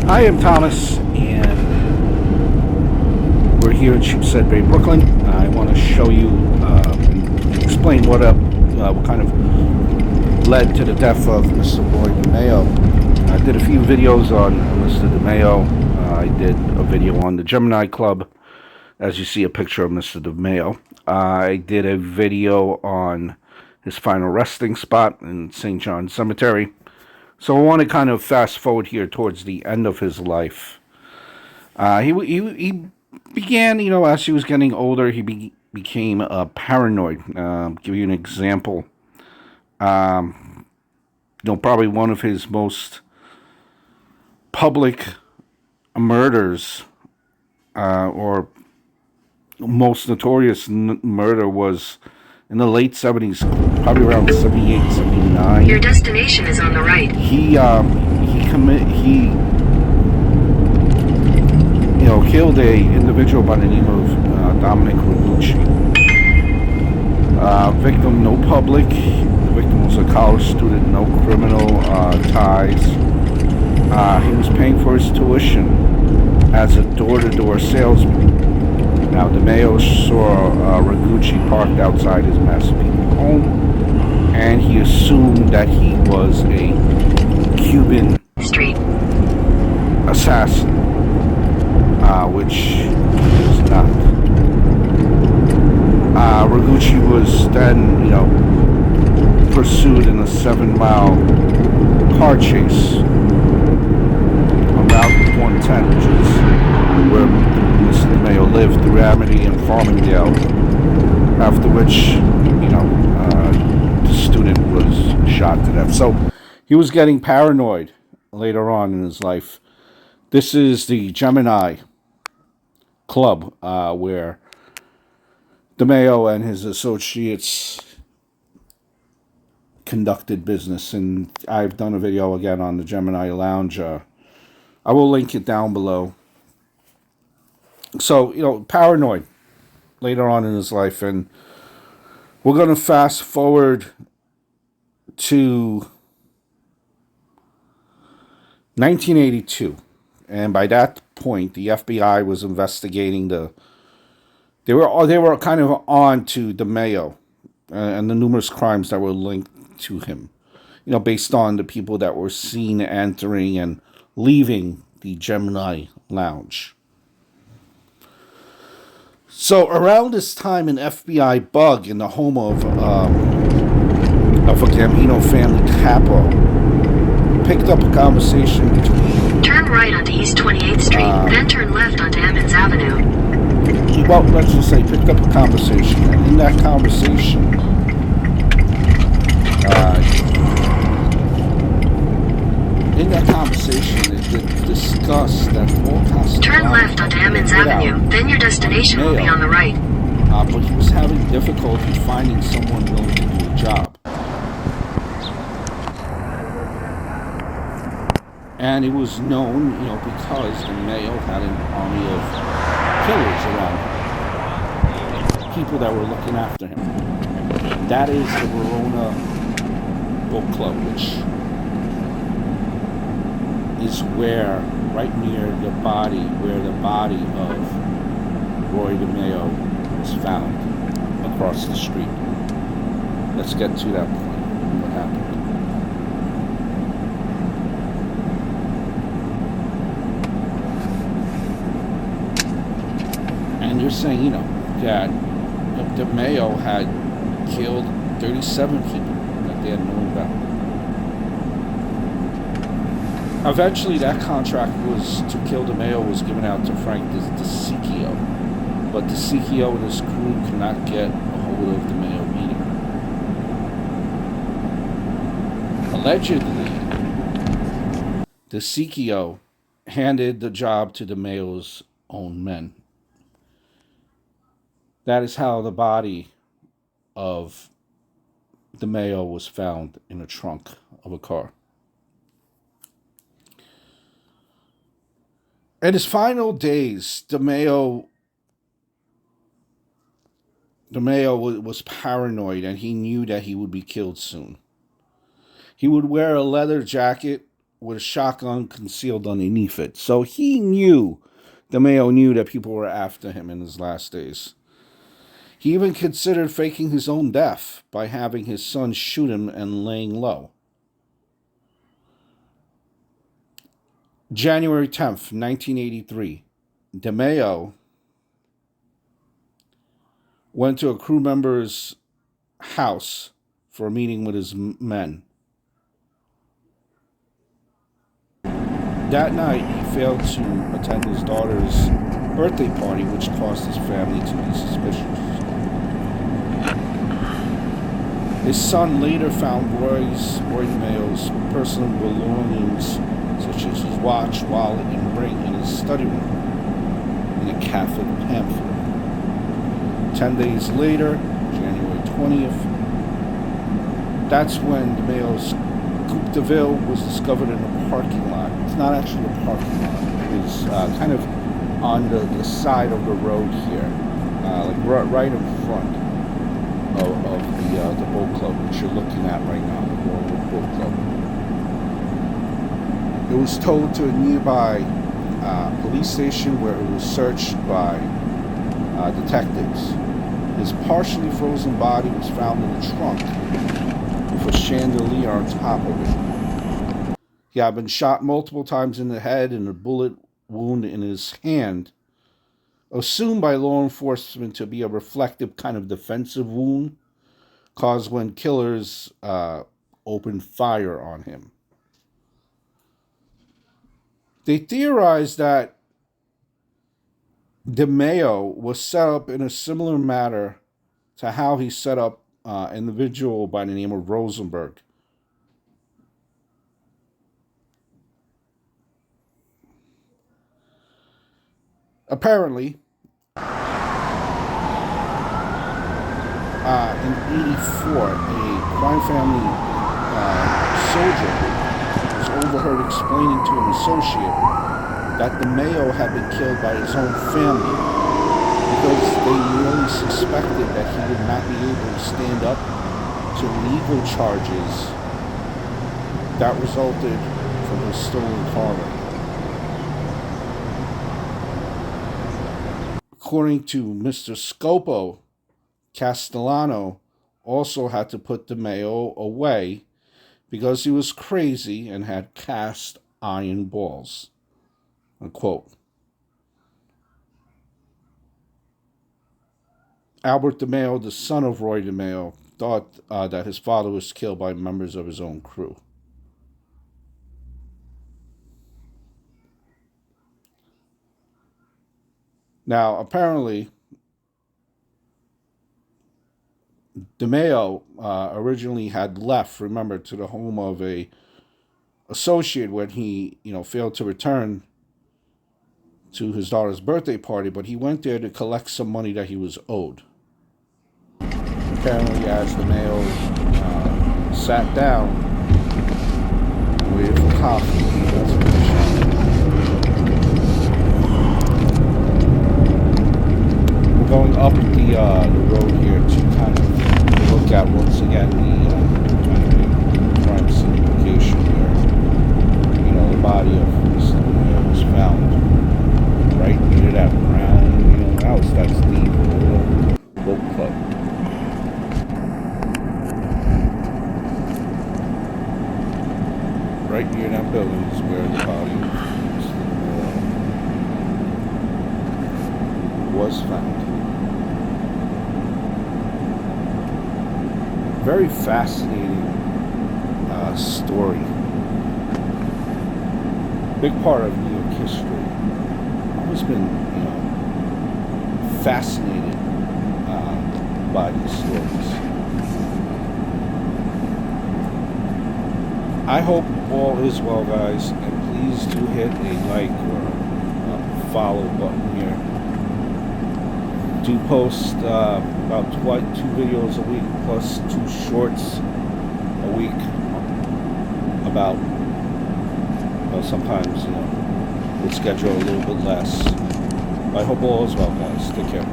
I am Thomas, and we're here in Sheepshead Bay, Brooklyn. I want to show you and explain what kind of led to the death of Mr. Roy Demeo. I did a few videos on Mr. Demeo. I did a video on the Gemini Club, as you see a picture of Mr. Demeo. I did a video on his final resting spot in St. John's Cemetery. So I want to kind of fast forward here towards the end of his life. He began, as he was getting older, he became paranoid. Give you an example. Probably one of his most public murders, or most notorious murder, was in the late 70s, probably around 78, 79. Your destination is on the right. He killed a individual by the name of Dominic Ragucci. Victim, no public. The victim was a college student, no criminal ties. He was paying for his tuition as a door-to-door salesman. Now, Demeo saw Ragucci parked outside his Massapequa home, and he assumed that he was a Cuban Street assassin, which he was not. Ragucci was then, pursued in a 7-mile car chase on Route 110, which is where Mr. Demeo lived, through Amity and Farmingdale, after which, the student was shot to death. So he was getting paranoid later on in his life. This is the Gemini Club, where Demeo and his associates conducted business, and I've done a video again on the Gemini Lounge. I will link it down below. So, paranoid later on in his life, and we're going to fast forward to 1982, and by that point, the FBI was investigating They were kind of on to Demeo and the numerous crimes that were linked to him, based on the people that were seen entering and leaving the Gemini Lounge. So around this time, an FBI bug in the home of a Gambino family capo picked up a conversation between... Turn right onto East 28th Street, then turn left onto Emmons Avenue. Well, let's just say picked up a conversation, and in that conversation, it discussed that Paul Castellano... Turn left onto Emmons Avenue, then your destination will be on the right. But he was having difficulty finding someone willing to do the job. And it was known, because Demeo had an army of killers around him, people that were looking after him. That is the Verona Book Club, which is right near the body of Roy Demeo was found, across the street. Let's get to that point. What happened? And you're saying, that Demeo had killed 37 people that they had known about. Eventually, that contract to kill Demeo was given out to Frank DeSicchio, but DeSicchio and his crew could not get a hold of Demeo either. Allegedly, DeSicchio handed the job to Demeo's own men. That is how the body of Demeo was found in the trunk of a car. In his final days, Demeo was paranoid, and he knew that he would be killed soon. He would wear a leather jacket with a shotgun concealed underneath it. So he knew, Demeo knew that people were after him in his last days. He even considered faking his own death by having his son shoot him and laying low. January 10th, 1983, Demeo went to a crew member's house for a meeting with his men. That night, he failed to attend his daughter's birthday party, which caused his family to be suspicious. His son later found Roy Demeo's personal belongings, such as his watch, wallet, and ring, in his study room in a Catholic pamphlet. 10 days later, January 20th, that's when Demeo's Coupe de Ville was discovered in a parking lot. It's not actually a parking lot. It was kind of on the side of the road here, like right in front of the boat club, which you're looking at right now, the Royal Boat Club. It was towed to a nearby police station where it was searched by detectives. His partially frozen body was found in the trunk with a chandelier on top of it. He had been shot multiple times in the head and a bullet wound in his hand, assumed by law enforcement to be a reflective kind of defensive wound caused when killers opened fire on him. They theorized that Demeo was set up in a similar manner to how he set up an individual by the name of Rosenberg. Apparently, in 84, a crime family soldier was overheard explaining to an associate that Demeo had been killed by his own family because they merely suspected that he would not be able to stand up to legal charges that resulted from his stolen car. According to Mr. Scopo, Castellano also had to put Demeo away because he was crazy and had cast iron balls. Unquote. Albert Demeo, the son of Roy Demeo, thought that his father was killed by members of his own crew. Now, apparently, Demeo originally had left, remember, to the home of a associate when he, failed to return to his daughter's birthday party, but he went there to collect some money that he was owed. Apparently, as Demeo sat down and waited for coffee, he wasn't shot. We're going up the road here to kind of look at once again the crime scene location where the body of Mr. Demeo was found right near that brown house. That's the Royal Boat Club. Right near that building is where the body of Mr. Demeo was found. Very fascinating story. Big part of New York history. Always been, fascinated by these stories. I hope all is well, guys, and please do hit a like or follow button here. Do post about 2 videos a week plus 2 shorts a week about sometimes we'll schedule a little bit less. I hope all is well, guys. Take care.